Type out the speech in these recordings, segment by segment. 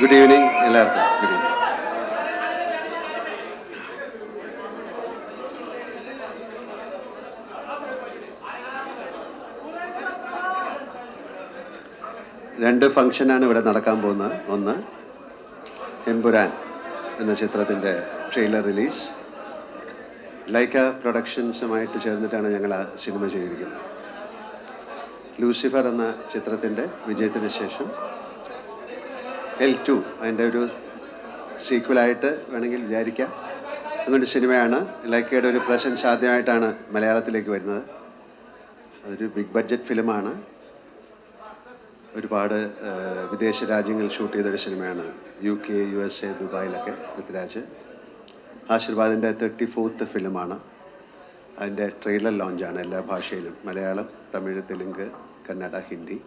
Good evening എല്ലാവർക്കും. Good evening. രണ്ട് ഫംഗ്ഷനാണ് ഇവിടെ നടക്കാൻ പോകുന്നത്. ഒന്ന് എമ്പുരാൻ എന്ന ചിത്രത്തിൻ്റെ ട്രെയിലർ റിലീസ്. ലൈക്ക പ്രൊഡക്ഷൻസുമായിട്ട് ചേർന്നിട്ടാണ് ഞങ്ങൾ ആ സിനിമ ചെയ്തിരിക്കുന്നത്. ലൂസിഫർ എന്ന ചിത്രത്തിൻ്റെ വിജയത്തിന് ശേഷം L2 അതിൻ്റെ ഒരു സീക്വലായിട്ട് വേണമെങ്കിൽ വിചാരിക്കാം. അങ്ങനൊരു സിനിമയാണ്. ലൈക്കയുടെ ഒരു പ്രസൻസ് ആദ്യമായിട്ടാണ് മലയാളത്തിലേക്ക് വരുന്നത്. അതൊരു ബിഗ് ബഡ്ജറ്റ് ഫിലിമാണ്. ഒരുപാട് വിദേശ രാജ്യങ്ങളിൽ ഷൂട്ട് ചെയ്തൊരു സിനിമയാണ്. UK, USA, ദുബായിലൊക്കെ Prithviraj. ആശീർവാദിൻ്റെ 34th ഫിലിമാണ്. അതിൻ്റെ ട്രെയിലർ ലോഞ്ചാണ് എല്ലാ ഭാഷയിലും: മലയാളം, തമിഴ്, തെലുങ്ക്, കന്നഡ, ഹിന്ദി.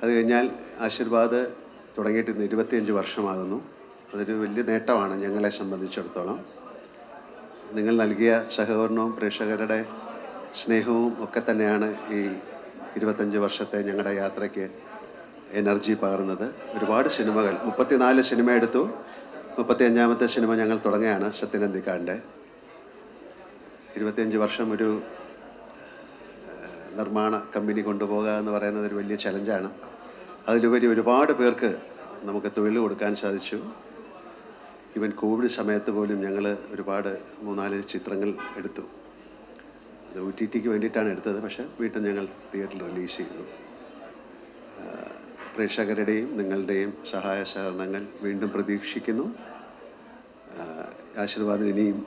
അത് കഴിഞ്ഞാൽ ആശീർവാദ് തുടങ്ങിയിട്ട് 25 വർഷമാകുന്നു. അതൊരു വലിയ നേട്ടമാണ് ഞങ്ങളെ സംബന്ധിച്ചിടത്തോളം. നിങ്ങൾ നൽകിയ സഹകരണവും പ്രേക്ഷകരുടെ സ്നേഹവും ഒക്കെ തന്നെയാണ് ഈ 25 വർഷത്തെ ഞങ്ങളുടെ യാത്രയ്ക്ക് എനർജി പകർന്നത്. ഒരുപാട് സിനിമകൾ, 34 സിനിമ എടുത്തു. 35ാമത്തെ സിനിമ ഞങ്ങൾ തുടങ്ങുകയാണ്, സത്യനന്ദിക്കാടിൻ്റെ. 25 വർഷം ഒരു നിർമ്മാണ കമ്പനി കൊണ്ടുപോകുക എന്ന് പറയുന്നത് ഒരു വലിയ ചലഞ്ചാണ്. അതിലുപരി ഒരുപാട് പേർക്ക് നമുക്ക് തൊഴിൽ കൊടുക്കാൻ സാധിച്ചു. ഈവൻ കോവിഡ് സമയത്ത് പോലും ഞങ്ങൾ ഒരുപാട് 3-4 ചിത്രങ്ങൾ എടുത്തു. അത് OTTക്ക് വേണ്ടിയിട്ടാണ് എടുത്തത്, പക്ഷേ വീട്ടിൽ ഞങ്ങൾ തിയേറ്ററിൽ റിലീസ് ചെയ്തു. പ്രേക്ഷകരുടെയും നിങ്ങളുടെയും സഹായ സഹകരണങ്ങൾ വീണ്ടും പ്രതീക്ഷിക്കുന്നു. ആശീർവാദിന് ഇനിയും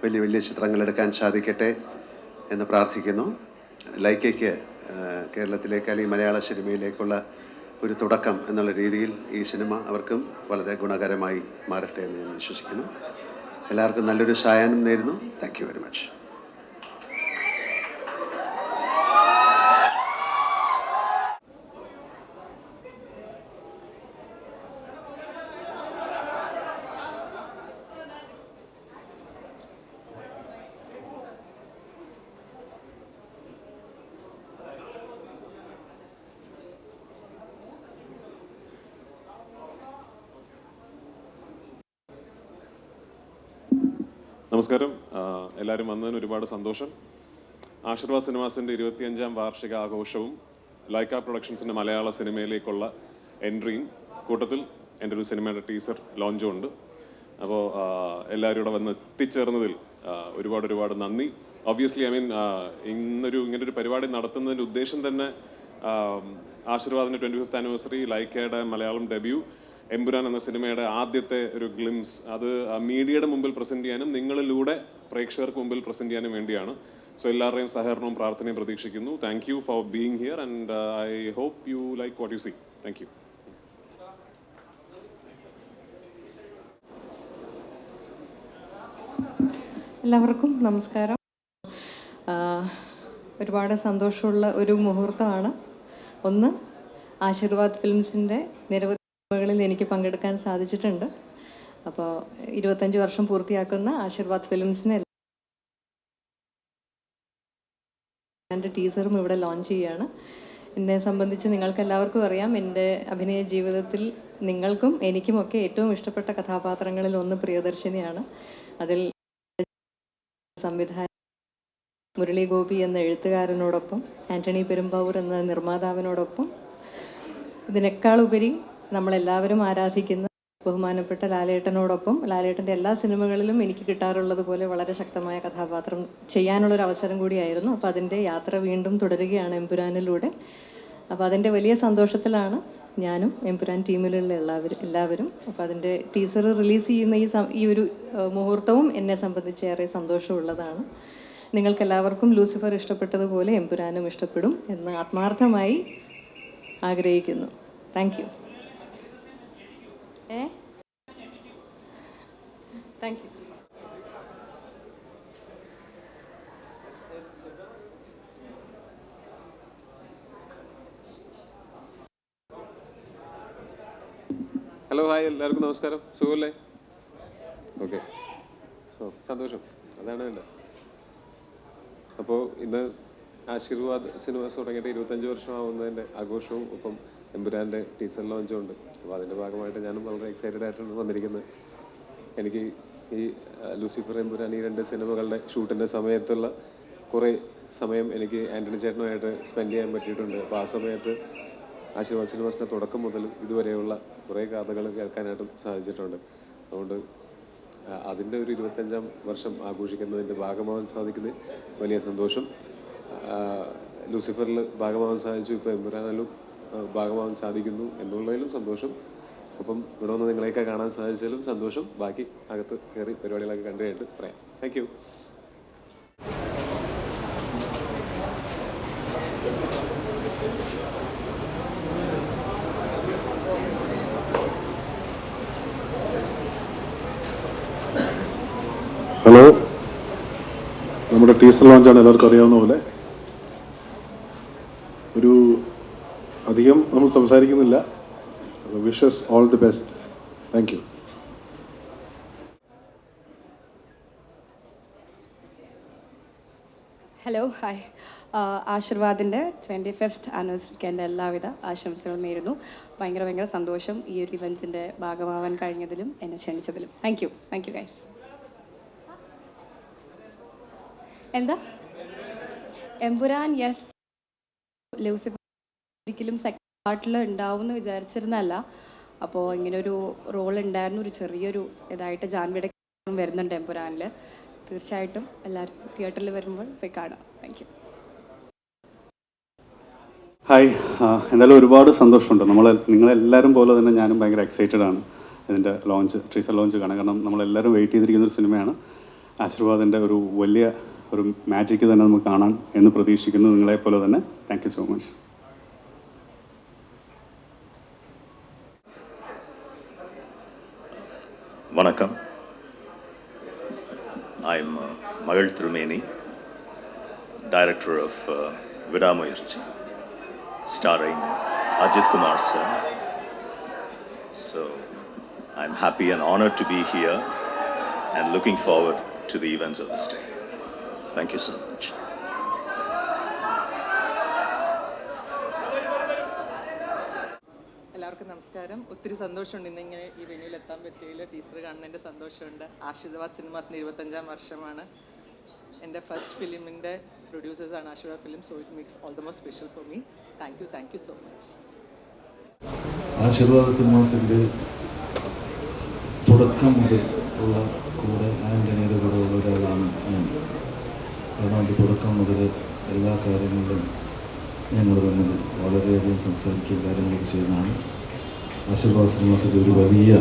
വലിയ വലിയ ചിത്രങ്ങൾ എടുക്കാൻ സാധിക്കട്ടെ എന്ന് പ്രാർത്ഥിക്കുന്നു. ലൈക്കയ്ക്ക് കേരളത്തിലേക്ക് അല്ലെങ്കിൽ മലയാള സിനിമയിലേക്കുള്ള ഒരു തുടക്കം എന്നുള്ള രീതിയിൽ ഈ സിനിമ അവർക്കും വളരെ ഗുണകരമായി മാറട്ടെ എന്ന് ഞാൻ വിശ്വസിക്കുന്നു. എല്ലാവർക്കും നല്ലൊരു സായാഹ്നം നേരുന്നു. Thank you very much. നമസ്കാരം. എല്ലാവരും വന്നതിന് ഒരുപാട് സന്തോഷം. ആശീർവാദ് സിനിമാസിൻ്റെ 25ാം വാർഷിക ആഘോഷവും ലൈക്ക പ്രൊഡക്ഷൻസിൻ്റെ മലയാള സിനിമയിലേക്കുള്ള എൻട്രിയും കൂട്ടത്തിൽ എൻ്റെ ഒരു സിനിമയുടെ ടീസർ ലോഞ്ചും ഉണ്ട്. അപ്പോൾ എല്ലാവരും ഇവിടെ വന്ന് എത്തിച്ചേർന്നതിൽ ഒരുപാട് നന്ദി. ഒബ്വിയസ്ലി ഇങ്ങനൊരു പരിപാടി നടത്തുന്നതിൻ്റെ ഉദ്ദേശം തന്നെ ആശീർവാദിൻ്റെ 25th ആനിവേഴ്സറി, ലൈക്കയുടെ മലയാളം ഡെബ്യൂ, എമ്പുരാൻ എന്ന സിനിമയുടെ ആദ്യത്തെ ഒരു ഗ്ലിംസ് അത് മീഡിയയുടെ മുമ്പിൽ പ്രസൻറ്റ് ചെയ്യാനും നിങ്ങളിലൂടെ പ്രേക്ഷകർക്ക് മുമ്പിൽ പ്രസൻറ്റ് ചെയ്യാനും വേണ്ടിയാണ്. സോ എല്ലാവരുടെയും സഹകരണവും പ്രാർത്ഥനയും പ്രതീക്ഷിക്കുന്നു. Thank you for being here and I hope you like what you see. Thank you. എല്ലാവർക്കും നമസ്കാരം. ഒരുപാട് സന്തോഷമുള്ള ഒരു മുഹൂർത്തമാണ്. ഒന്ന്, ആശീർവാദ് ഫിലിംസിൻ്റെ നിരവധി കളിൽ എനിക്ക് പങ്കെടുക്കാൻ സാധിച്ചിട്ടുണ്ട്. അപ്പോൾ 25 വർഷം പൂർത്തിയാക്കുന്ന ആശീർവാദ് ഫിലിംസിന് എൻ്റെ ടീസറും ഇവിടെ ലോഞ്ച് ചെയ്യുകയാണ്. എന്നെ സംബന്ധിച്ച് നിങ്ങൾക്ക് എല്ലാവർക്കും അറിയാം, എൻ്റെ അഭിനയ ജീവിതത്തിൽ നിങ്ങൾക്കും എനിക്കുമൊക്കെ ഏറ്റവും ഇഷ്ടപ്പെട്ട കഥാപാത്രങ്ങളിൽ ഒന്ന് പ്രിയദർശിനിയാണ്. അതിൽ സംവിധായകൻ മുരളി ഗോപി എന്ന എഴുത്തുകാരനോടൊപ്പം ആൻ്റണി പെരുമ്പാവൂർ എന്ന നിർമ്മാതാവിനോടൊപ്പം ഇതിനേക്കാളുപരി നമ്മളെല്ലാവരും ആരാധിക്കുന്ന ബഹുമാനപ്പെട്ട ലാലേട്ടനോടൊപ്പം ലാലേട്ടൻ്റെ എല്ലാ സിനിമകളിലും എനിക്ക് കിട്ടാറുള്ളത് പോലെ വളരെ ശക്തമായ കഥാപാത്രം ചെയ്യാനുള്ളൊരു അവസരം കൂടിയായിരുന്നു. അപ്പോൾ അതിൻ്റെ യാത്ര വീണ്ടും തുടരുകയാണ് എമ്പുരാനിലൂടെ. അപ്പോൾ അതിൻ്റെ വലിയ സന്തോഷത്തിലാണ് ഞാനും എമ്പുരാൻ ടീമിലുള്ള എല്ലാവരും. അപ്പോൾ അതിൻ്റെ ടീസർ റിലീസ് ചെയ്യുന്ന ഈ ഒരു മുഹൂർത്തവും എന്നെ സംബന്ധിച്ച് ഏറെ സന്തോഷമുള്ളതാണ്. നിങ്ങൾക്കെല്ലാവർക്കും ലൂസിഫർ ഇഷ്ടപ്പെട്ടതുപോലെ എമ്പുരാനും ഇഷ്ടപ്പെടും എന്ന് ആത്മാർത്ഥമായി ആഗ്രഹിക്കുന്നു. Thank you. Thank you. Hello, hi, എല്ലാവർക്കും നമസ്കാരം. സുഖമല്ലേ? ഓക്കെ, സന്തോഷം. അതാണ് വേണ്ടത്. അപ്പോൾ ഇന്ന് ആശീർവാദ് സിനിമാസ് തുടങ്ങിയിട്ട് 25 വർഷമാവുന്നതിൻ്റെ ആഘോഷവും ഒപ്പം എമ്പുരാൻ്റെ ടീസർ ലോഞ്ചും ഉണ്ട്. അപ്പോൾ അതിൻ്റെ ഭാഗമായിട്ട് ഞാനും വളരെ എക്സൈറ്റഡ് ആയിട്ടാണ് വന്നിരിക്കുന്നത്. എനിക്ക് ഈ ലൂസിഫർ, എമ്പുരാൻ ഈ 2 സിനിമകളുടെ ഷൂട്ടിൻ്റെ സമയത്തുള്ള കുറേ സമയം എനിക്ക് ആൻ്റണി ചേട്ടനുമായിട്ട് സ്പെൻഡ് ചെയ്യാൻ പറ്റിയിട്ടുണ്ട്. അപ്പോൾ ആ സമയത്ത് ആശീർവാദ് സിനിമാസിൻ്റെ തുടക്കം മുതൽ ഇതുവരെയുള്ള കുറേ കഥകൾ കേൾക്കാനായിട്ടും സാധിച്ചിട്ടുണ്ട്. അതുകൊണ്ട് അതിൻ്റെ ഒരു 25-ാം വർഷം ആഘോഷിക്കുന്നതിൻ്റെ ഭാഗമാവാൻ സാധിക്കുന്നതിൽ വലിയ സന്തോഷം. ലൂസിഫറിൽ ഭാഗമാവാൻ സാധിച്ചു, ഇപ്പോൾ എമ്പുരാനിലും ഭാഗമാവാൻ സാധിക്കുന്നു എന്നുള്ളതിലും സന്തോഷം. അപ്പം ഇവിടെ വന്ന് നിങ്ങളെയൊക്കെ കാണാൻ സാധിച്ചാലും സന്തോഷം. ബാക്കി അകത്ത് കയറി പരിപാടികളൊക്കെ കണ്ടു കഴിഞ്ഞിട്ട് പറയാം. Thank you. ഹലോ, നമ്മുടെ ടീസർ ലോഞ്ചാണ് എല്ലാവർക്കും അറിയാവുന്ന പോലെ. ഒരു അധികം നമ്മൾ സംസാരിക്കുന്നില്ല. Wishes all the best. Thank you. Hello, hi. ആശീർവാദിൻ്റെ 25th ആനിവേഴ്സറിക്ക് എൻ്റെ എല്ലാവിധ ആശംസകളും നേരുന്നു. ഭയങ്കര സന്തോഷം ഈ ഒരു ഇവൻറ്റിൻ്റെ ഭാഗമാവാൻ കഴിഞ്ഞതിലും എന്നെ ക്ഷണിച്ചതിലും. Thank you guys. എന്താ എമ്പുരാൻ? യെസ്, ലൂസിഫർ ഒരിക്കലും സെക്കൻഡ് പാർട്ടിൽ ഉണ്ടാവും എന്ന് വിചാരിച്ചിരുന്നല്ല. അപ്പോൾ ഇങ്ങനൊരു റോൾ ഉണ്ടായിരുന്നു. ഒരു ചെറിയൊരു ഇതായിട്ട് ജാൻവിയുടെ വരുന്നുണ്ട് എമ്പുരാനിൽ. തീർച്ചയായിട്ടും എല്ലാവരും തിയേറ്ററിൽ വരുമ്പോൾ പോയി കാണാം. Thank you. ഹായ്, എന്തായാലും ഒരുപാട് സന്തോഷമുണ്ട്. നിങ്ങളെല്ലാവരും പോലെ തന്നെ ഞാനും ഭയങ്കര എക്സൈറ്റഡ് ആണ് ഇതിൻ്റെ ടീസർ ലോഞ്ച് കാണാൻ. കാരണം നമ്മളെല്ലാവരും വെയിറ്റ് ചെയ്തിരിക്കുന്ന ഒരു സിനിമയാണ്. ആശീർവാദിൻ്റെ ഒരു വലിയ ഒരു മാജിക്ക് തന്നെ നമുക്ക് കാണാൻ എന്ന് പ്രതീക്ഷിക്കുന്നു, നിങ്ങളെപ്പോലെ തന്നെ. Thank you so much. Vanakkam. I'm Magal Thirumeni, director of Vidamuyarchi, starring Ajit Kumar sir. So I'm happy and honored to be here and looking forward to the events of this day. Thank you so much. എല്ലാവർക്കും നമസ്കാരം. ഒത്തിരി സന്തോഷമുണ്ട് ഇന്നിങ്ങനെ ഈ വെന്യൂവിൽ എത്താൻ പറ്റിയതിൽ. Teacher കാണുന്നതിൻ്റെ സന്തോഷമുണ്ട്. ആശീർവാദ് സിനിമാസിൻ്റെ 25-ാം വർഷമാണ്. എൻ്റെ ഫസ്റ്റ് ഫിലിമിൻ്റെ പ്രൊഡ്യൂസേഴ്സാണ് Aashirvad film. So it makes all the more special for me. Thank you so much. ആശീർവാദ് സിനിമാസിൻ്റെ തുടക്കം മുതൽ ഉള്ള കൂടെ ആൻ്റണിയുടെ കൂടെ ഉള്ള ഒരാളാണ് ഞാൻ. കാരണം അതിൻ്റെ തുടക്കം മുതൽ എല്ലാ കാര്യങ്ങളിലും ഞങ്ങൾ തമ്മിൽ വളരെയധികം സംസാരിക്കുകയും കാര്യങ്ങളൊക്കെ ചെയ്യുന്നതാണ്. ആശീർവാദ് സിനിമാസിൻ്റെ ഒരു വലിയ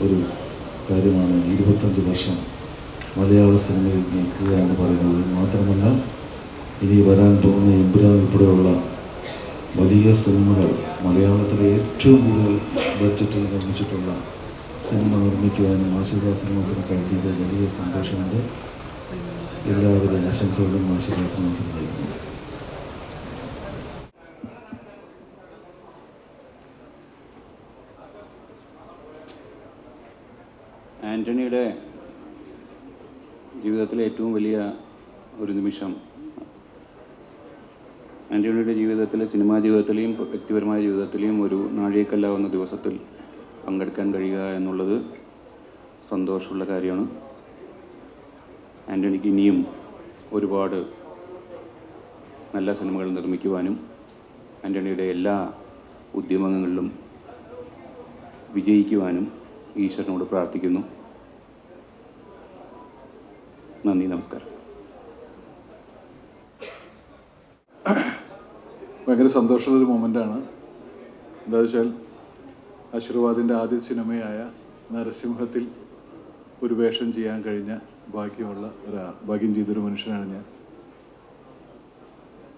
ഒരു കാര്യമാണ് 25 വർഷം മലയാള സിനിമയിൽ നിൽക്കുക എന്ന് പറയുന്നത്. മാത്രമല്ല, ഇനി വരാൻ പോകുന്ന എമ്പുരാൻ ഉൾപ്പെടെയുള്ള വലിയ സിനിമകൾ, മലയാളത്തിലെ ഏറ്റവും കൂടുതൽ ബഡ്ജറ്റിൽ നിർമ്മിച്ചിട്ടുള്ള സിനിമ നിർമ്മിക്കുവാനും ആശീർവാദ് സിനിമാസിന് കഴിഞ്ഞതിൽ വലിയ സന്തോഷമുണ്ട്. എല്ലാവിധ ആശംസകളും ആശീർവാദ് സിനിമാസിന് നൽകുന്നു. ആൻ്റണിയുടെ ജീവിതത്തിലെ ഏറ്റവും വലിയ ഒരു നിമിഷം, ആൻ്റണിയുടെ ജീവിതത്തിലെ സിനിമാ ജീവിതത്തിലെയും വ്യക്തിപരമായ ജീവിതത്തിലെയും ഒരു നാഴികക്കല്ലാവുന്ന ദിവസത്തിൽ പങ്കെടുക്കാൻ കഴിയുക എന്നുള്ളത് സന്തോഷമുള്ള കാര്യമാണ്. ആൻ്റണിക്ക് ഇനിയും ഒരുപാട് നല്ല സിനിമകൾ നിർമ്മിക്കുവാനും ആൻ്റണിയുടെ എല്ലാ ഉദ്യമങ്ങളിലും വിജയിക്കുവാനും ഈശ്വരനോട് പ്രാർത്ഥിക്കുന്നു. നന്ദി, നമസ്കാരം. ഭയങ്കര സന്തോഷമുള്ളൊരു മൊമെൻ്റാണ്. എന്താ വെച്ചാൽ ആശീർവാദിൻ്റെ ആദ്യ സിനിമയായ നരസിംഹത്തിൽ ഒരു വേഷം ചെയ്യാൻ കഴിഞ്ഞ ഭാഗ്യം ചെയ്തൊരു മനുഷ്യനാണ് ഞാൻ.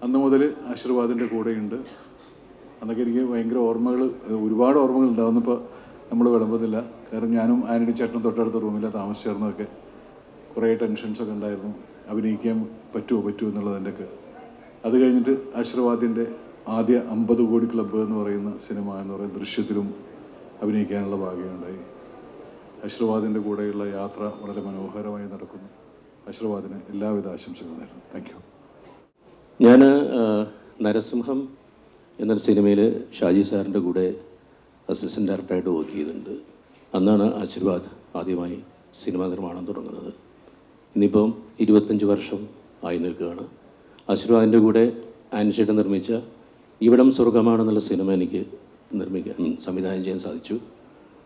അന്ന് മുതൽ ആശീർവാദിൻ്റെ കൂടെയുണ്ട്. അന്നൊക്കെ എനിക്ക് ഭയങ്കര ഒരുപാട് ഓർമ്മകൾ ഉണ്ടാവുന്നിപ്പോൾ നമ്മൾ വിളമ്പുന്നില്ല. കാരണം ഞാനും ആന്റണി ചേട്ടനും തൊട്ടടുത്ത റൂമിൽ താമസിച്ചിരുന്നതൊക്കെ കുറേ ടെൻഷൻസൊക്കെ ഉണ്ടായിരുന്നു. അഭിനയിക്കാൻ പറ്റുമോ എന്നുള്ളതിൻ്റെയൊക്കെ. അത് കഴിഞ്ഞിട്ട് ആശീർവാദിൻ്റെ ആദ്യ 50 കോടി ക്ലബ്ബ് എന്ന് പറയുന്ന സിനിമ എന്ന് പറയുന്ന ദൃശ്യത്തിലും അഭിനയിക്കാനുള്ള ഭാഗ്യമുണ്ടായി. ആശീർവാദിൻ്റെ കൂടെയുള്ള യാത്ര വളരെ മനോഹരമായി നടക്കുന്നു. ആശീർവാദിന് എല്ലാവിധ ആശംസകളും നേരുന്നു. Thank you. ഞാൻ നരസിംഹം എന്നൊരു സിനിമയിൽ ഷാജി സാറിൻ്റെ കൂടെ അസിസ്റ്റൻ്റ് ഡയറക്ടറായിട്ട് വർക്ക് ചെയ്തിട്ടുണ്ട്. അന്നാണ് ആശീർവാദ് ആദ്യമായി സിനിമാ നിർമ്മാണം തുടങ്ങുന്നത്. ഇന്നിപ്പം 25 വർഷം ആയി നിൽക്കുകയാണ്. ആശീർവാദിൻ്റെ കൂടെ ആൻഷിയുടെ നിർമ്മിച്ച ഇവിടം സ്വർഗമാണെന്നുള്ള സിനിമ എനിക്ക് സംവിധാനം ചെയ്യാൻ സാധിച്ചു.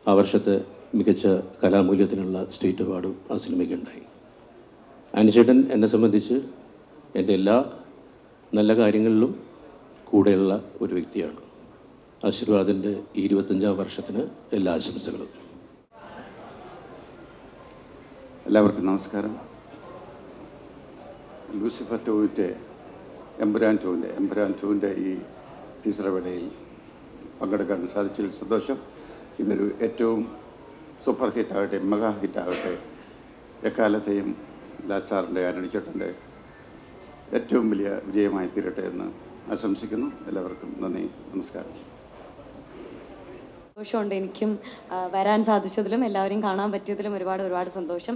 ആ വർഷത്തെ മികച്ച കലാമൂല്യത്തിനുള്ള സ്റ്റേറ്റ് അവാർഡും ആ സിനിമയ്ക്ക് ഉണ്ടായി. ആൻഷിയേട്ടൻ എന്നെ സംബന്ധിച്ച് എൻ്റെ എല്ലാ നല്ല കാര്യങ്ങളിലും കൂടെയുള്ള ഒരു വ്യക്തിയാണ്. ആശീർവാദിൻ്റെ ഈ 25ാം വർഷത്തിന് എല്ലാ ആശംസകളും. എല്ലാവർക്കും നമസ്കാരം. ലൂസിഫർ 2-ൻ്റെ എമ്പുരാൻ 2-ൻ്റെ ഈ ടീസർ വേളയിൽ പങ്കെടുക്കാൻ സാധിച്ചതിൽ സന്തോഷം. ഇതൊരു ഏറ്റവും സൂപ്പർ ഹിറ്റാകട്ടെ, മെഗാ ഹിറ്റാകട്ടെ. എക്കാലത്തെയും ലാൽ സാറിൻ്റെ, ആന്റണി ചേട്ടൻ്റെ ഏറ്റവും വലിയ വിജയമായി തീരട്ടെ എന്ന് ആശംസിക്കുന്നു. എല്ലാവർക്കും നന്ദി, നമസ്കാരം. സന്തോഷമുണ്ട്. എനിക്കും വരാൻ സാധിച്ചതിലും എല്ലാവരെയും കാണാൻ പറ്റിയതിലും ഒരുപാട് സന്തോഷം.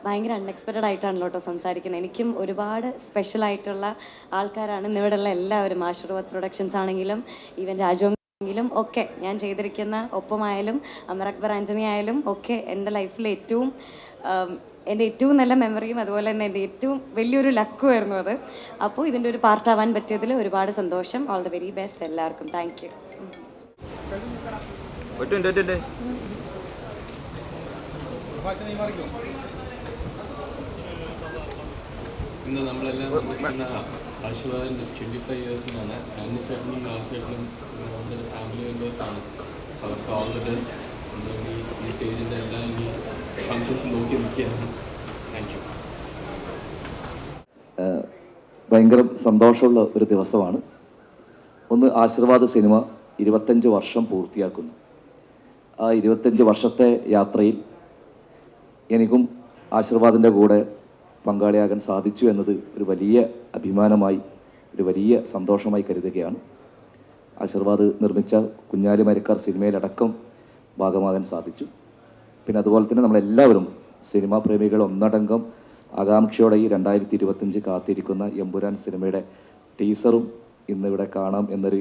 ഭയങ്കര അൺഎക്സ്പെക്റ്റഡ് ആയിട്ടാണല്ലോ കേട്ടോ സംസാരിക്കുന്നത്. എനിക്കും ഒരുപാട് സ്പെഷ്യലായിട്ടുള്ള ആൾക്കാരാണ് ഇന്നിവിടെയുള്ള എല്ലാവരും. ആശീർവാദ് പ്രൊഡക്ഷൻസ് ആണെങ്കിലും ഈവൻ രാജോങ്കിലും ഒക്കെ ഞാൻ ചെയ്തിരിക്കുന്ന ഒപ്പമായാലും അമർ അക്ബർ ആൻ്റണി ആയാലും ഒക്കെ എൻ്റെ ലൈഫിൽ എൻ്റെ ഏറ്റവും നല്ല മെമ്മറിയും അതുപോലെ തന്നെ എൻ്റെ ഏറ്റവും വലിയൊരു ലക്കുമായിരുന്നു അത്. അപ്പോൾ ഇതിൻ്റെ ഒരു പാർട്ടാവാൻ പറ്റിയതിൽ ഒരുപാട് സന്തോഷം. ഓൾ ദ വെരി ബെസ്റ്റ് എല്ലാവർക്കും. Thank you. ഇന്ന് നമ്മളെല്ലാം ആശീർവാദിൻ്റെ 25 ഇയേഴ്സിനാണ്. ആന്റണി ചേട്ടനും ലാൽ ചേട്ടനും നമ്മുടെ ഫാമിലി മെമ്പേഴ്സാണ്. അവർക്ക് ഓൾ ദി ബെസ്റ്റ്. ഈ സ്റ്റേജിൻ്റെ എല്ലാ ഇനി ഫങ്ഷൻസ് നോക്കി നിൽക്കുകയാണ്. Thank you. ഭയങ്കര സന്തോഷമുള്ള ഒരു ദിവസമാണ്. ഒന്ന്, ആശീർവാദ് സിനിമ 25 വർഷം പൂർത്തിയാക്കുന്നു. ആ 25 വർഷത്തെ യാത്രയിൽ എനിക്കും ആശീർവാദിൻ്റെ കൂടെ പങ്കാളിയാകാൻ സാധിച്ചു എന്നത് ഒരു വലിയ അഭിമാനമായി, ഒരു വലിയ സന്തോഷമായി കരുതുകയാണ്. ആശീർവാദ് നിർമ്മിച്ച കുഞ്ഞാലി മരക്കാർ സിനിമയിലടക്കം ഭാഗമാകാൻ സാധിച്ചു. പിന്നെ അതുപോലെ തന്നെ നമ്മളെല്ലാവരും സിനിമാ പ്രേമികൾ ഒന്നടങ്കം ആകാംക്ഷയോടെ ഈ 2025 കാത്തിരിക്കുന്ന എമ്പുരാൻ സിനിമയുടെ ടീസറും ഇന്നിവിടെ കാണാം എന്നൊരു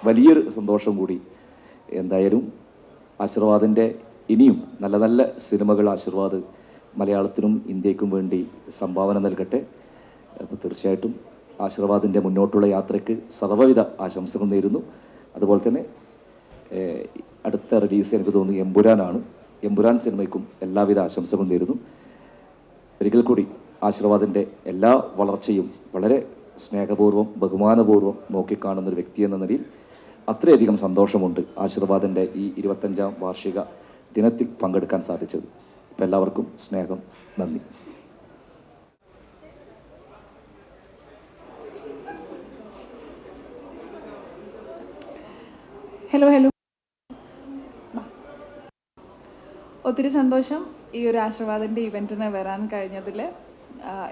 വലിയൊരു സന്തോഷം കൂടി. എന്തായാലും ആശീർവാദിൻ്റെ ഇനിയും നല്ല നല്ല സിനിമകൾ ആശീർവാദ് മലയാളത്തിനും ഇന്ത്യക്കും വേണ്ടി സംഭാവന നൽകട്ടെ. അപ്പോൾ തീർച്ചയായിട്ടും ആശീർവാദിൻ്റെ മുന്നോട്ടുള്ള യാത്രയ്ക്ക് സർവ്വവിധ ആശംസകൾ നേരുന്നു. അതുപോലെ തന്നെ അടുത്ത റിലീസ് എനിക്ക് തോന്നുന്നു എമ്പുരാനാണ്. എമ്പുരാൻ സിനിമയ്ക്കും എല്ലാവിധ ആശംസകളും നേരുന്നു. ഒരിക്കൽ കൂടി ആശീർവാദിൻ്റെ എല്ലാ വളർച്ചയും വളരെ സ്നേഹപൂർവ്വം ബഹുമാനപൂർവ്വം നോക്കിക്കാണുന്നൊരു വ്യക്തി എന്ന നിലയിൽ അത്രയധികം സന്തോഷമുണ്ട് ആശീർവാദിൻ്റെ ഈ 25ാം വാർഷിക ദിനത്തിൽ പങ്കെടുക്കാൻ സാധിച്ചത്. അപ്പോൾ എല്ലാവർക്കും സ്നേഹം, നന്ദി. ഹലോ. ഒത്തിരി സന്തോഷം ഈ ഒരു ആശീർവാദിൻ്റെ ഇവൻറ്റിന് വരാൻ കഴിഞ്ഞതിൽ.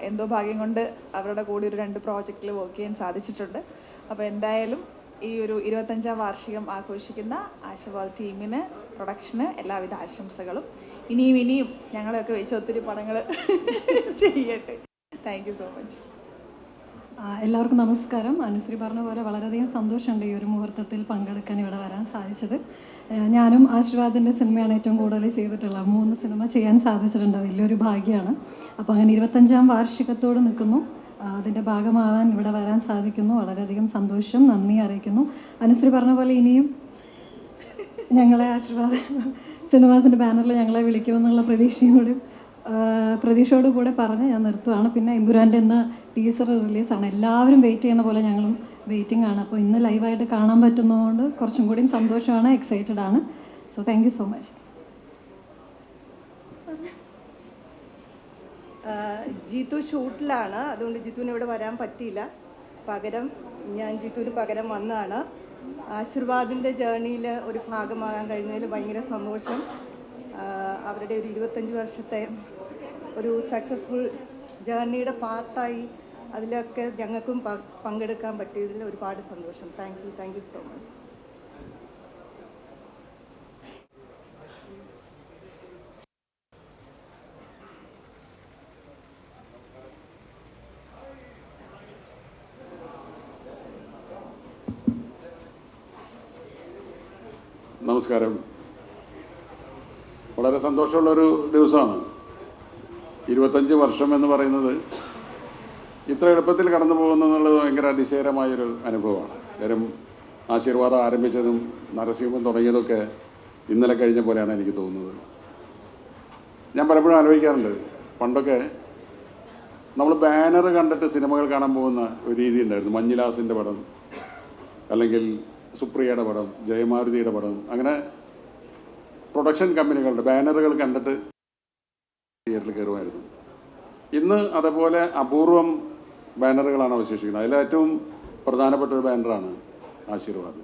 എന്തോ ഭാഗ്യം കൊണ്ട് അവരുടെ കൂടി ഒരു 2 പ്രോജക്റ്റിൽ വർക്ക് ചെയ്യാൻ സാധിച്ചിട്ടുണ്ട്. അപ്പോൾ എന്തായാലും ഈ ഒരു 25ാം വാർഷികം ആഘോഷിക്കുന്ന ആശീർവാദ് ടീമിന്, പ്രൊഡക്ഷന് എല്ലാവിധ ആശംസകളും. ഇനിയും ഞങ്ങളെയൊക്കെ വെച്ച് ഒത്തിരി പടങ്ങൾ ചെയ്യട്ടെ. Thank you so much. എല്ലാവർക്കും നമസ്കാരം. അനുശ്രീ പറഞ്ഞ പോലെ വളരെയധികം സന്തോഷമുണ്ട് ഈ ഒരു മുഹൂർത്തത്തിൽ പങ്കെടുക്കാൻ ഇവിടെ വരാൻ സാധിച്ചത്. ഞാനും ആശീർവാദിൻ്റെ സിനിമയാണ് ഏറ്റവും കൂടുതൽ ചെയ്തിട്ടുള്ളത്. 3 സിനിമ ചെയ്യാൻ സാധിച്ചിട്ടുണ്ട്. വലിയൊരു ഭാഗ്യമാണ്. അപ്പോൾ അങ്ങനെ 25ാം വാർഷികത്തോട് നിൽക്കുന്നു. അതിൻ്റെ ഭാഗമാവാൻ ഇവിടെ വരാൻ സാധിക്കുന്നു. വളരെയധികം സന്തോഷം, നന്ദി അറിയിക്കുന്നു. അനുശ്രീ പറഞ്ഞ പോലെ ഇനിയും ഞങ്ങളെ ആശീർവാദ് സിനിമാസിൻ്റെ ബാനറിൽ ഞങ്ങളെ വിളിക്കുമെന്നുള്ള പ്രതീക്ഷയോട് കൂടെ പറഞ്ഞ് ഞാൻ നിർത്തുകയാണ്. പിന്നെ എമ്പുരാൻ്റെ ഇന്ന് ടീസർ റിലീസാണ്. എല്ലാവരും വെയിറ്റ് ചെയ്യുന്ന പോലെ ഞങ്ങളും വെയിറ്റിംഗ് ആണ്. അപ്പോൾ ഇന്ന് ലൈവായിട്ട് കാണാൻ പറ്റുന്നതുകൊണ്ട് കുറച്ചും കൂടിയും സന്തോഷമാണ്, എക്സൈറ്റഡ് ആണ്. So thank you so much. Jeethu ഷൂട്ടിലാണ്, അതുകൊണ്ട് ജിത്തുവിന് ഇവിടെ വരാൻ പറ്റിയില്ല. ഞാൻ ജിത്തുവിന് പകരം വന്നതാണ്. ആശീർവാദിൻ്റെ ജേർണിയിൽ ഒരു ഭാഗമാകാൻ കഴിഞ്ഞതിൽ ഭയങ്കര സന്തോഷം. അവരുടെ ഒരു 25 വർഷത്തെ ഒരു സക്സസ്ഫുൾ ജേർണിയുടെ പാർട്ടായി അതിലൊക്കെ ഞങ്ങൾക്കും പങ്കെടുക്കാൻ പറ്റിയതിൽ ഒരുപാട് സന്തോഷം. Thank you so much. നമസ്കാരം. വളരെ സന്തോഷമുള്ളൊരു ദിവസമാണ്. 25 വർഷം എന്ന് പറയുന്നത് ഇത്ര എളുപ്പത്തിൽ കടന്നു പോകുന്നു എന്നുള്ളത് ഭയങ്കര അതിശയകരമായൊരു അനുഭവമാണ്. കാര്യം ആശീർവാദം ആരംഭിച്ചതും നരസിംഹം തുടങ്ങിയതൊക്കെ ഇന്നലെ കഴിഞ്ഞ പോലെയാണ് എനിക്ക് തോന്നുന്നത്. ഞാൻ പലപ്പോഴും ആലോചിക്കാറുണ്ട്, പണ്ടൊക്കെ നമ്മൾ ബാനർ കണ്ടിട്ട് സിനിമകൾ കാണാൻ പോകുന്ന ഒരു രീതി ഉണ്ടായിരുന്നു. മഞ്ഞിലാസിൻ്റെ പടം, അല്ലെങ്കിൽ സുപ്രിയയുടെ പടം, ജയമാരുതിയുടെ പടം, അങ്ങനെ പ്രൊഡക്ഷൻ കമ്പനികളുടെ ബാനറുകൾ കണ്ടിട്ട് തിയേറ്ററിൽ കയറുമായിരുന്നു. ഇന്ന് അതേപോലെ അപൂർവം ബാനറുകളാണ് അവശേഷിക്കുന്നത്. അതിലേറ്റവും പ്രധാനപ്പെട്ട ഒരു ബാനറാണ് ആശീർവാദ്.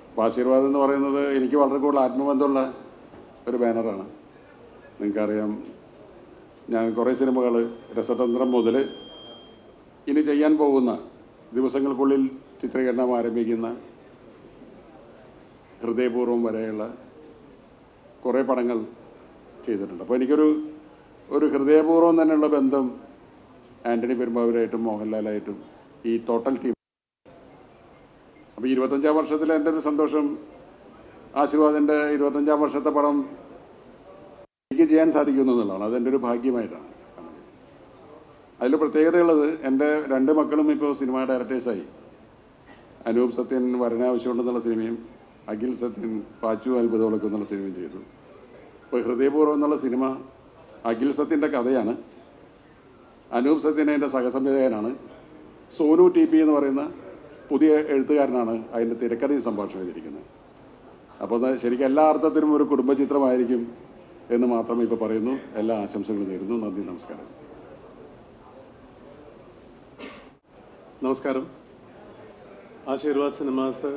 അപ്പോൾ ആശീർവാദ് എന്ന് പറയുന്നത് എനിക്ക് വളരെ കൂടുതൽ ആത്മബന്ധമുള്ള ഒരു ബാനറാണ്. നിങ്ങൾക്കറിയാം, ഞാൻ കുറേ സിനിമകൾ രസതന്ത്രം മുതൽ ഇനി ചെയ്യാൻ പോകുന്ന ദിവസങ്ങൾക്കുള്ളിൽ ചിത്രീകരണം ആരംഭിക്കുന്ന ഹൃദയപൂർവ്വം വരെയുള്ള കുറേ പടങ്ങൾ ചെയ്തിട്ടുണ്ട്. അപ്പോൾ എനിക്കൊരു ഹൃദയപൂർവ്വം തന്നെയുള്ള ബന്ധം ആൻ്റണി പെരുമ്പാവൂരായിട്ടും മോഹൻലാലായിട്ടും ഈ ടോട്ടൽ ടീം. അപ്പോൾ 25-ാം വർഷത്തിൽ എൻ്റെ ഒരു സന്തോഷം ആശീർവാദിൻ്റെ 25-ാം വർഷത്തെ പടം എനിക്ക് ചെയ്യാൻ സാധിക്കുന്നു എന്നുള്ളതാണ്. അതെൻ്റെ ഒരു ഭാഗ്യമായിട്ടാണ്. അതിൽ പ്രത്യേകതയുള്ളത്, എൻ്റെ 2 മക്കളും ഇപ്പോൾ സിനിമ ഡയറക്ടേഴ്സായി. അനൂപ് സത്യൻ വരനാവശ്യമുണ്ടെന്നുള്ള സിനിമയും അഖിൽ സത്യൻ പാച്ചു അത്ഭുതങ്ങളൊക്കെ എന്നുള്ള സിനിമയും ചെയ്തു. ഇപ്പോൾ ഹൃദയപൂർവ്വം എന്നുള്ള സിനിമ അഖിൽ സത്യൻ്റെ കഥയാണ്. അനൂപ് സത്യൻ അതിൻ്റെ സഹസംവിധായകനാണ്. സോനു TP എന്ന് പറയുന്ന പുതിയ എഴുത്തുകാരനാണ് അതിൻ്റെ തിരക്കഥയും സംഭാഷണം ചെയ്തിരിക്കുന്നത്. അപ്പോൾ ശരിക്കും എല്ലാ അർത്ഥത്തിലും ഒരു കുടുംബചിത്രമായിരിക്കും എന്ന് മാത്രമേ ഇപ്പോൾ പറയുന്നു. എല്ലാ ആശംസകളും നേരുന്നു. നന്ദി, നമസ്കാരം. നമസ്കാരം. ആശീർവാദ് സിനിമാസ്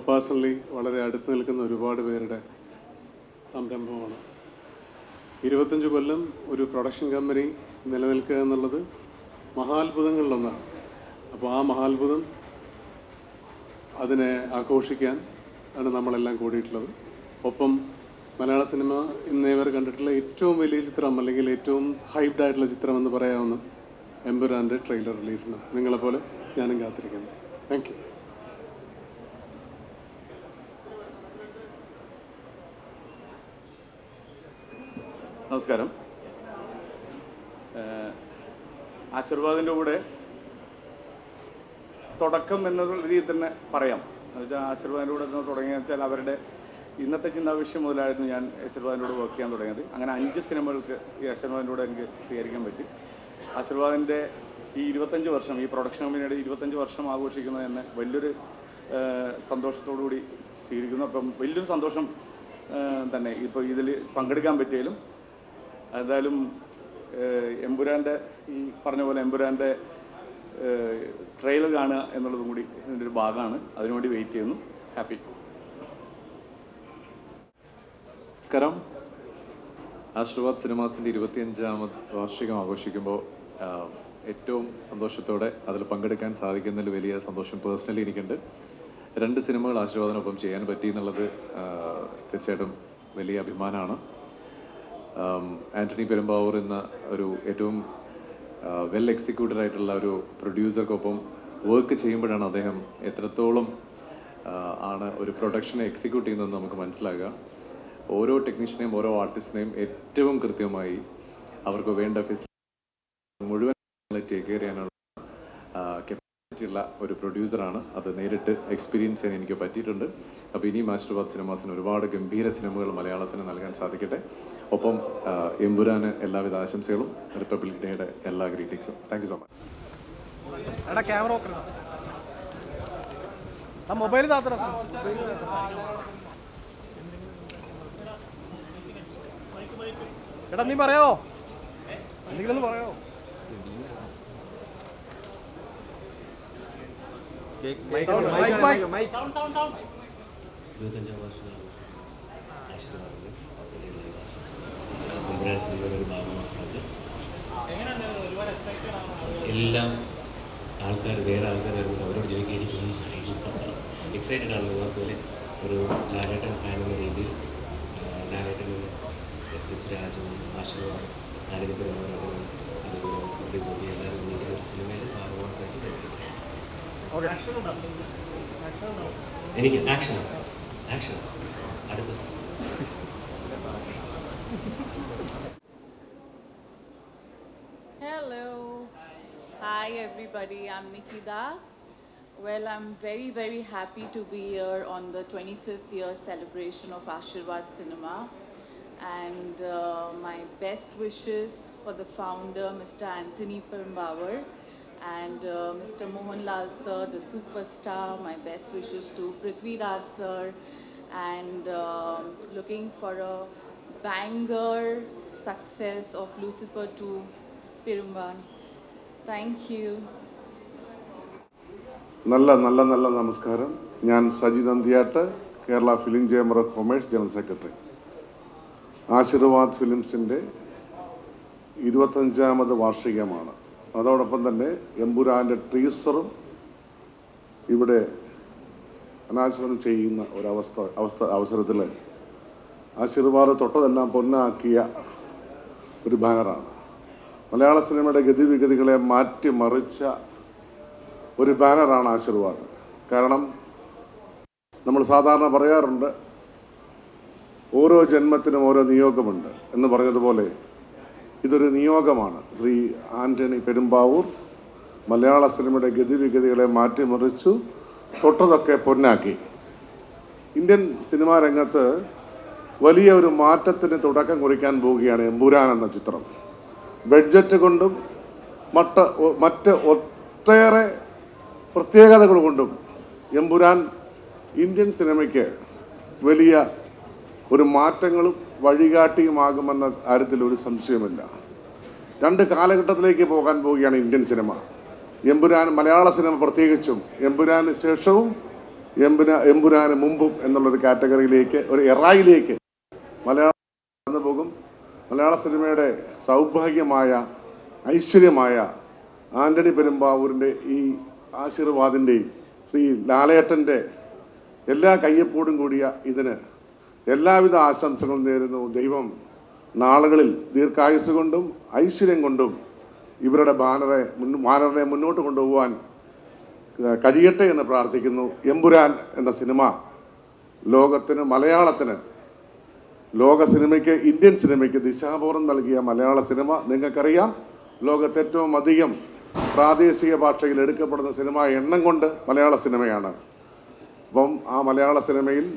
പേഴ്സണലി വളരെ അടുത്ത് നിൽക്കുന്ന ഒരുപാട് പേരുടെ സംരംഭമാണ്. 25 കൊല്ലം ഒരു പ്രൊഡക്ഷൻ കമ്പനി നിലനിൽക്കുക എന്നുള്ളത് മഹാത്ഭുതങ്ങളിലൊന്നാണ്. അപ്പോൾ ആ മഹാത്ഭുതം അതിനെ ആഘോഷിക്കാൻ ആണ് നമ്മളെല്ലാം കൂടിയിട്ടുള്ളത്. ഒപ്പം മലയാള സിനിമ ഇന്നേവർ കണ്ടിട്ടുള്ള ഏറ്റവും വലിയ ചിത്രം, അല്ലെങ്കിൽ ഏറ്റവും ഹൈപ്ഡ് ആയിട്ടുള്ള ചിത്രം എന്ന് പറയാവുന്ന എമ്പുരാൻ്റെ ട്രെയിലർ റിലീസിന് നിങ്ങളെപ്പോലെ ഞാനും കാത്തിരിക്കുന്നു. Thank you. നമസ്കാരം. ആശീർവാദിൻ്റെ കൂടെ തുടക്കം എന്നുള്ള രീതിയിൽ തന്നെ പറയാം. എന്നുവെച്ചാൽ ആശീർവാദിൻ്റെ കൂടെ തുടങ്ങിയെന്ന് വെച്ചാൽ അവരുടെ ഇന്നത്തെ ചിന്താവിഷയം മുതലായിരുന്നു ഞാൻ ആശീർവാദിൻ്റെ കൂടെ വർക്ക് ചെയ്യാൻ തുടങ്ങിയത്. അങ്ങനെ 5 സിനിമകൾക്ക് ഈ ആശീർവാദിൻ്റെ കൂടെ എനിക്ക് സ്വീകരിക്കാൻ പറ്റി. ആശീർവാദിൻ്റെ ഈ 25 വർഷം, ഈ പ്രൊഡക്ഷൻ കമ്പനിയുടെ 25 വർഷം ആഘോഷിക്കുന്നത് തന്നെ വലിയൊരു സന്തോഷത്തോടു കൂടി സ്വീകരിക്കുന്നു. അപ്പം വലിയൊരു സന്തോഷം തന്നെ ഇപ്പോൾ ഇതിൽ പങ്കെടുക്കാൻ പറ്റിയാലും. എന്തായാലും എമ്പുരാൻ്റെ ഈ പറഞ്ഞ പോലെ എമ്പുരാൻ്റെ ട്രെയിലർ കാണുക എന്നുള്ളതും കൂടി ഇതിൻ്റെ ഒരു ഭാഗമാണ്. അതിനുവേണ്ടി വെയിറ്റ് ചെയ്യുന്നു. ഹാപ്പി. നമസ്കാരം. ആശീർവാദ് സിനിമാസിൻ്റെ 25ാമത് വാർഷികം ആഘോഷിക്കുമ്പോൾ ഏറ്റവും സന്തോഷത്തോടെ അതിൽ പങ്കെടുക്കാൻ സാധിക്കുന്നതിൽ വലിയ സന്തോഷം പേഴ്സണലി എനിക്കുണ്ട്. 2 സിനിമകൾ ആശീർവാദിനൊപ്പം ചെയ്യാൻ പറ്റി എന്നുള്ളത് തീർച്ചയായിട്ടും വലിയ അഭിമാനമാണ്. ആൻ്റണി പെരുമ്പാവൂർ എന്ന ഒരു ഏറ്റവും വെൽ എക്സിക്യൂട്ടഡ് ആയിട്ടുള്ള ഒരു പ്രൊഡ്യൂസർക്കൊപ്പം വർക്ക് ചെയ്യുമ്പോഴാണ് അദ്ദേഹം എത്രത്തോളം ആണ് ഒരു പ്രൊഡക്ഷനെ എക്സിക്യൂട്ട് ചെയ്യുന്നതെന്ന് നമുക്ക് മനസ്സിലാകുക. ഓരോ ടെക്നീഷ്യനെയും ഓരോ ആർട്ടിസ്റ്റിനെയും ഏറ്റവും കൃത്യമായി അവർക്ക് വേണ്ട ഫെസിലിറ്റി മുഴുവൻ ടേക്ക് കെയർ ചെയ്യാനുള്ള കപ്പാസിറ്റി ഉള്ള ഒരു പ്രൊഡ്യൂസറാണ്. അത് നേരിട്ട് എക്സ്പീരിയൻസ് ചെയ്യാൻ എനിക്ക് പറ്റിയിട്ടുണ്ട്. അപ്പോൾ ഇനിയും ആശീർവാദ് സിനിമാസിന് ഒരുപാട് ഗംഭീര സിനിമകൾ മലയാളത്തിന് നൽകാൻ സാധിക്കട്ടെ. ഒപ്പം എമ്പുരാന് എല്ലാവിധ ആശംസകളും, റിപ്പബ്ലിക് ഡേയുടെ എല്ലാ ഗ്രീറ്റിംഗ്സും. Thank you so much. എടാ നീ പറയാവോ? എന്തെങ്കിലും പറയാവോ? 25ാം വർഷം ആശീർവാദിൻ്റെ സിനിമയുടെ ഒരു ഭാഗമാകാൻ സാധിച്ചത് എല്ലാം ആൾക്കാർ വേറെ ആൾക്കാർ വരുമ്പോൾ അവരോട് ചോദിക്കാതിരിക്കുന്നു. എക്സൈറ്റഡ് ആണ്. അതുപോലെ ഒരു ലാലേട്ടൻ ഫാൻ എന്ന രീതിയിൽ ലാലേട്ടൻ രാജവും ആശീർവാദം ആരോഗ്യപരമായിട്ടും അതുപോലെ എല്ലാവരും ഒരു സിനിമയിൽ ഭാഗമാകാൻ സാധിച്ചത്. എനിക്ക് ആക്ഷൻ അടുത്ത Hello. Hi everybody, I'm Nikki Das. Well, I'm very, very happy to be here on the 25th year celebration of Ashirwad Cinema. And my best wishes for the founder, Mr. Anthony Perumbavoor, and Mr. Mohanlal sir, the superstar. My best wishes to Prithvi Raj sir, and looking for a banger success of Lucifer 2 Perumban. Thank you. നല്ല നമസ്കാരം. ഞാൻ Saji Nanthiyattu, Kerala film chamber of commerce general secretary. Aashirvad ഫിലിംസിൻ്റെ 25ാമത് വാർഷികമാണ്. അതോടൊപ്പം തന്നെ എമ്പുരാൻ്റെ ടീസറും ഇവിടെ അനാച്ഛാദനം ചെയ്യുന്ന അവസരത്തിൽ ആശീർവാദ് തൊട്ടതെല്ലാം പൊന്നാക്കിയ ഒരു ബാനറാണ്. മലയാള സിനിമയുടെ ഗതിവിഗതികളെ മാറ്റിമറിച്ച ഒരു ബാനറാണ് ആശീർവാദ്. കാരണം നമ്മൾ സാധാരണ പറയാറുണ്ട്, ഓരോ ജന്മത്തിനും ഓരോ നിയോഗമുണ്ട് എന്ന് പറഞ്ഞതുപോലെ ഇതൊരു നിയോഗമാണ്. ശ്രീ ആന്റണി പെരുമ്പാവൂർ മലയാള സിനിമയുടെ ഗതിവിഗതികളെ മാറ്റിമറിച്ചു, തൊട്ടതൊക്കെ പൊന്നാക്കി. ഇന്ത്യൻ സിനിമാ രംഗത്ത് വലിയ ഒരു മാറ്റത്തിന് തുടക്കം കുറിക്കാൻ പോവുകയാണ് എമ്പുരാൻ എന്ന ചിത്രം. ബഡ്ജറ്റ് കൊണ്ടും മറ്റ് ഒട്ടേറെ പ്രത്യേകതകൾ കൊണ്ടും എമ്പുരാൻ ഇന്ത്യൻ സിനിമയ്ക്ക് വലിയ ഒരു മാറ്റങ്ങളും വഴികാട്ടിയുമാകുമെന്ന കാര്യത്തിൽ ഒരു സംശയമില്ല. രണ്ട് കാലഘട്ടത്തിലേക്ക് പോകാൻ പോവുകയാണ് ഇന്ത്യൻ സിനിമ. എമ്പുരാൻ, മലയാള സിനിമ പ്രത്യേകിച്ചും എമ്പുരാന് ശേഷവും എമ്പുരാന് മുമ്പും എന്നുള്ളൊരു കാറ്റഗറിയിലേക്ക്, ഒരു എറായിലേക്ക് മലയാളം കടന്നു പോകും. മലയാള സിനിമയുടെ സൗഭാഗ്യമായ, ഐശ്വര്യമായ ആന്റണി പെരുമ്പാവൂരിൻ്റെ ഈ ആശീർവാദിൻ്റെയും ശ്രീ ലാലേട്ടൻ്റെ എല്ലാ കയ്യൊപ്പോടും കൂടിയ ഇതിന് എല്ലാവിധ ആശംസകളും നേരുന്നു. ദൈവം നാളുകളിൽ ദീർഘായുസ് കൊണ്ടും ഐശ്വര്യം കൊണ്ടും ഇവരുടെ ബാനറിനെ മുന്നോട്ട് കൊണ്ടുപോകാൻ കഴിയട്ടെ എന്ന് പ്രാർത്ഥിക്കുന്നു. എമ്പുരാൻ എന്ന സിനിമ ലോകത്തിന്, മലയാളത്തിന്, ലോക സിനിമയ്ക്ക്, ഇന്ത്യൻ സിനിമയ്ക്ക് ദിശാബോധം നൽകിയ മലയാള സിനിമ നിങ്ങൾക്കറിയാം. ലോകത്ത് ഏറ്റവും അധികം പ്രാദേശിക ഭാഷയിൽ എടുക്കപ്പെടുന്ന സിനിമ എണ്ണം കൊണ്ട് മലയാള സിനിമയാണ്. അപ്പം ആ മലയാള സിനിമയിൽ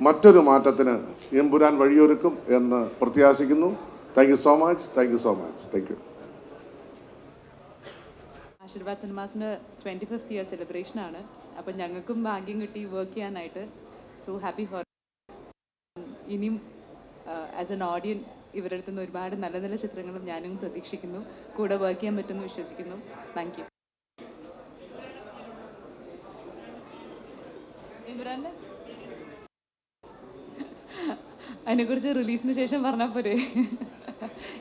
മറ്റൊരു മാറ്റത്തിന് എമ്പുരാൻ വഴിയൊരുക്കും എന്ന് പ്രത്യാശിക്കുന്നു. Thank you so much. Thank you. Aashirvad സിനിമാസിൻ്റെ 25th ഇയർ സെലിബ്രേഷനാണ്. അപ്പം ഞങ്ങൾക്കും ഭാഗ്യം കിട്ടി വർക്ക് ചെയ്യാനായിട്ട്. So happy for. ഇനിയും ആസ് എൻ ഓഡിയൻ ഇവരുടെ അടുത്തുനിന്ന് ഒരുപാട് നല്ല നല്ല ചിത്രങ്ങളും ഞാനും പ്രതീക്ഷിക്കുന്നു. കൂടെ വർക്ക് ചെയ്യാൻ പറ്റുമെന്ന് വിശ്വസിക്കുന്നു. Thank you. ഇമ്രാൻ്റെ അതിനെക്കുറിച്ച് റിലീസിന് ശേഷം പറഞ്ഞാൽ പോരെ?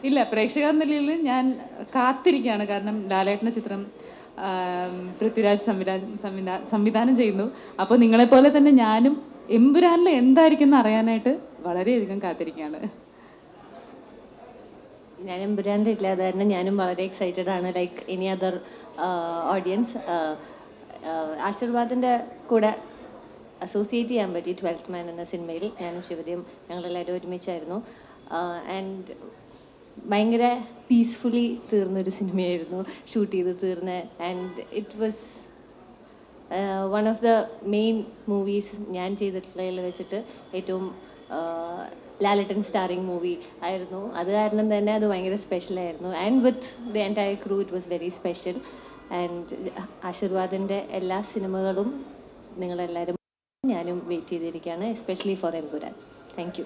ഇല്ല, പ്രേക്ഷകർ എന്ന നിലയിൽ ഞാൻ കാത്തിരിക്കുകയാണ്. കാരണം ലാലേട്ടൻ്റെ ചിത്രം പൃഥ്വിരാജ് സംവിധാനം ചെയ്യുന്നു. അപ്പോൾ നിങ്ങളെപ്പോലെ തന്നെ ഞാനും എമ്പുരാനിൽ എന്തായിരിക്കും എന്ന് അറിയാനായിട്ട് വളരെയധികം കാത്തിരിക്കുകയാണ്. ഞാൻ എമ്പുരാനിൽ ഇല്ല, അത് കാരണം ഞാനും വളരെ എക്സൈറ്റഡ് ആണ്. Like any other audience. ആശീർവാദിൻ്റെ കൂടെ അസോസിയേറ്റ് ചെയ്യാൻ പറ്റി 12th മാൻ എന്ന സിനിമയിൽ. ഞാനും ശിവരിയും ഞങ്ങളെല്ലാവരും ഒരുമിച്ചായിരുന്നു. ആൻഡ് ഭയങ്കര പീസ്ഫുള്ളി തീർന്നൊരു സിനിമയായിരുന്നു ഷൂട്ട് ചെയ്ത് തീർന്ന്. And it was one of the main movies ഞാൻ ചെയ്തിട്ടുള്ളതിൽ വെച്ചിട്ട് ഏറ്റവും ലാലേട്ടൻ സ്റ്റാറിങ് മൂവി ആയിരുന്നു. അത് കാരണം തന്നെ അത് ഭയങ്കര സ്പെഷ്യലായിരുന്നു. And with the entire crew it was very special. And ആശീർവാദിൻ്റെ എല്ലാ സിനിമകളും നിങ്ങളെല്ലാവരും ഞാനും വെയിറ്റ് ചെയ്തിരിക്കുകയാണ്, especially for Empuraan. Thank U.